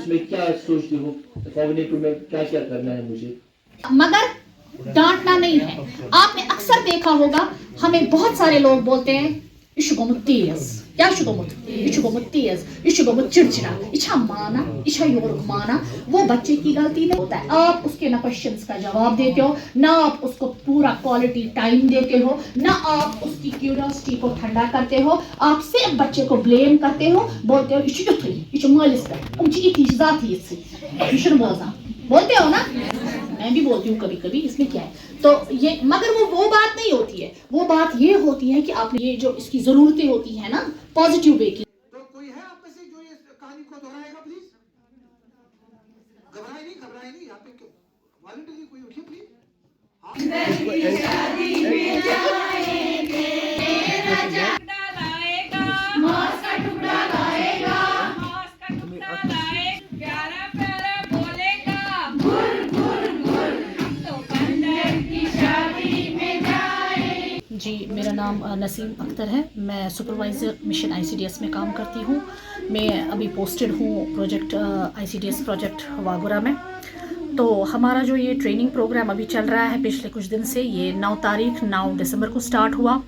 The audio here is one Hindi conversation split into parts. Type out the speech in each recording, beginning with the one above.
इसमें क्या सोचती हो, कॉग्निटिव में क्या क्या करना है मुझे? मगर डांटना नहीं है। आपने अक्सर देखा होगा, हमें बहुत सारे लोग बोलते हैं क्या चिड़चिड़ा, इच्छा माना, इच्छा योरक माना। वो बच्चे की गलती नहीं होता है। आप उसके ना क्वेश्चंस का जवाब देते हो, ना आप उसको पूरा क्वालिटी टाइम देते हो, ना आप उसकी क्यूरियोसिटी को ठंडा करते हो। आप सिर्फ बच्चे को ब्लेम करते हो, बोलते हो बोलते हो ना। मैं भी बोलती हूँ कभी कभी, इसमें क्या है। तो ये मगर वो बात नहीं होती है। वो बात ये होती है कि आपने ये जो इसकी जरूरतें होती है ना पॉजिटिव वे की। तो कोई है आप में से जो इस कहानी को दोहराएगा प्लीज? घबराए नहीं यहाँ पे वॉलंटरी कोई उठिए प्लीज। जी, मेरा नाम नसीम अख्तर है। मैं सुपरवाइज़र मिशन ICDS में काम करती हूँ। मैं अभी पोस्टेड हूँ प्रोजेक्ट ICDS प्रोजेक्ट वागुरा में। तो हमारा जो ये ट्रेनिंग प्रोग्राम अभी चल रहा है पिछले कुछ दिन से, ये 9 दिसंबर को स्टार्ट हुआ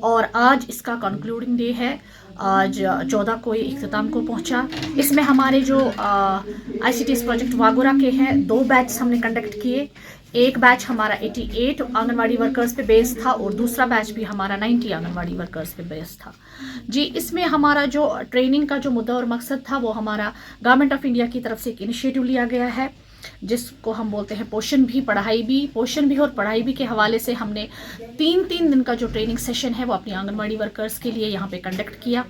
और आज इसका कंक्लूडिंग डे है। आज 14 को ये इख्तिताम को पहुंचा। इसमें हमारे जो ICDS प्रोजेक्ट वागुरा के हैं 2 बैच हमने कंडक्ट किए। एक बैच हमारा 88 आंगनवाड़ी वर्कर्स पे बेस्ड था और दूसरा बैच भी हमारा 90 आंगनवाड़ी वर्कर्स पे बेस्ड था। जी, इसमें हमारा जो ट्रेनिंग का जो मुद्दा और मकसद था वो हमारा गवर्नमेंट ऑफ इंडिया की तरफ से एक इनिशिएटिव लिया गया है जिसको हम बोलते हैं पोषण भी और पढ़ाई भी के हवाले से हमने 3 दिन का जो ट्रेनिंग सेशन है वो अपनी आंगनवाड़ी वर्कर्स के लिए यहाँ पे कंडक्ट किया।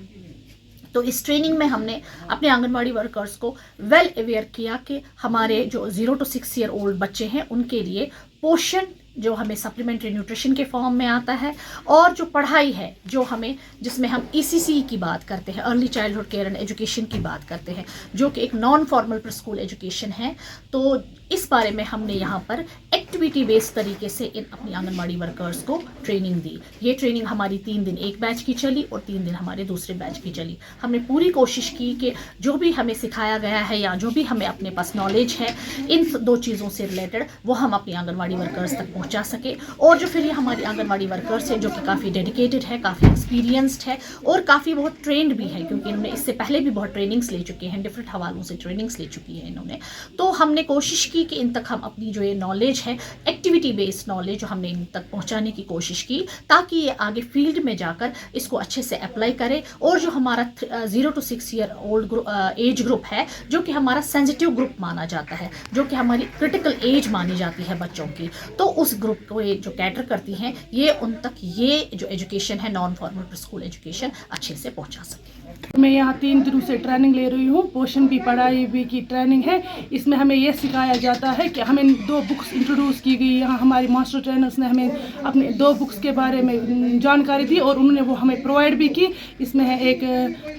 तो इस ट्रेनिंग में हमने अपने आंगनवाड़ी वर्कर्स को वेल अवेयर किया कि हमारे जो 0 to 6 ईयर ओल्ड बच्चे हैं उनके लिए पोषण जो हमें सप्लीमेंट्री न्यूट्रिशन के फॉर्म में आता है और जो पढ़ाई है जो हमें जिसमें हम ECC की बात करते हैं, early childhood care and education की बात करते हैं, जो कि एक non formal pre school education है। तो इस बारे में हमने यहाँ पर एक्टिविटी बेस्ड तरीके से इन अपनी आंगनवाड़ी वर्कर्स को ट्रेनिंग दी। ये ट्रेनिंग हमारी 3 दिन एक बैच की चली और 3 दिन हमारे दूसरे बैच की चली। हमने पूरी कोशिश की कि जो भी हमें सिखाया गया है या जो भी हमें अपने पास नॉलेज है इन 2 चीज़ों से रिलेटेड वो हम अपनी आंगनवाड़ी वर्कर्स तक पहुँचा सके। और जो फिर ये हमारी आंगनवाड़ी वर्कर्स है जो कि काफ़ी डेडिकेटेड है, काफ़ी एक्सपीरियंस्ड है और काफ़ी बहुत ट्रेंड भी है, क्योंकि इन्होंने इससे पहले भी बहुत ट्रेनिंग्स ले चुके हैं, डिफरेंट हवालों से ट्रेनिंग्स ले चुकी है इन्होंने। तो हमने कोशिश की कि इन तक हम अपनी जो ये नॉलेज है, एक्टिविटी बेस्ड नॉलेज, जो हमने इन तक पहुंचाने की कोशिश की ताकि ये आगे फील्ड में जाकर इसको अच्छे से अप्लाई करे। और जो हमारा 0 to 6 year old age group है जो कि हमारा सेंसिटिव ग्रुप माना जाता है, जो कि हमारी क्रिटिकल एज मानी जाती है बच्चों की, तो उस ग्रुप को ये जो कैटर करती हैं ये उन तक ये जो एजुकेशन है non formal pre school education अच्छे से पहुंचा सके। मैं यहाँ 3 दिनों से ट्रेनिंग ले रही हूँ। पोषण भी पढ़ाई भी की ट्रेनिंग है। इसमें हमें यह सिखाया जाता है कि हमें 2 बुक्स इंट्रोड्यूस की गई। यहाँ हमारी मास्टर ट्रेनर्स ने हमें अपने 2 बुक्स के बारे में जानकारी दी और उन्होंने वो हमें प्रोवाइड भी की। इसमें है एक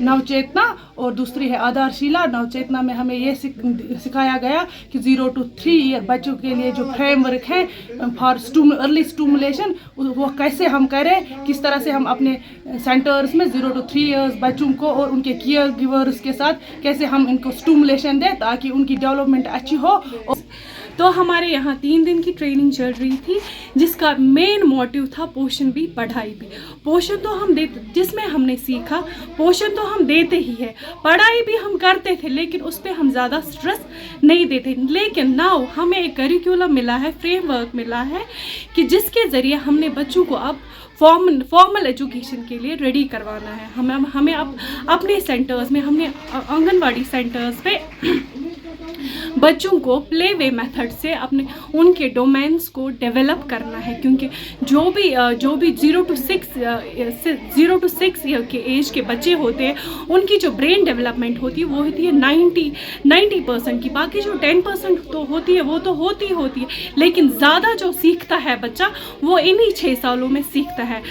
नवचेतना और दूसरी है आधारशिला। नवचेतना में हमें ये सिखाया गया कि 0 to 3 ईयर बच्चों के लिए जो फ्रेमवर्क है फॉर अर्ली स्टिमुलेशन वो कैसे हम करें, किस तरह से हम अपने सेंटर्स में 0 to 3 ईयर्स बच्चों को और उनके केयर गिवर्स के साथ कैसे हम इनको स्टिमुलेशन दें ताकि उनकी डेवलपमेंट अच्छी हो। तो हमारे यहाँ 3 दिन की ट्रेनिंग चल रही थी जिसका मेन मोटिव था पोषण भी पढ़ाई भी। पोषण तो हम देते, जिसमें हमने सीखा पोषण तो हम देते ही है, पढ़ाई भी हम करते थे लेकिन उस पर हम ज़्यादा स्ट्रेस नहीं देते। लेकिन नाउ हमें एक करिकुलम मिला है, फ्रेमवर्क मिला है कि जिसके ज़रिए हमने बच्चों को अब फॉर्मल एजुकेशन के लिए रेडी करवाना है। हमें अब अपने सेंटर्स में, हमने आंगनवाड़ी सेंटर्स पे बच्चों को प्ले वे मेथड से अपने उनके डोमेन्स को डेवलप करना है, क्योंकि जो भी 0 to 6 ईयर के एज के बच्चे होते हैं उनकी जो ब्रेन डेवलपमेंट होती है वो होती है 90% की। बाकी जो 10% तो होती है वो तो होती है, लेकिन ज़्यादा जो सीखता है बच्चा वो इन्हीं 6 सालों में सीखता है।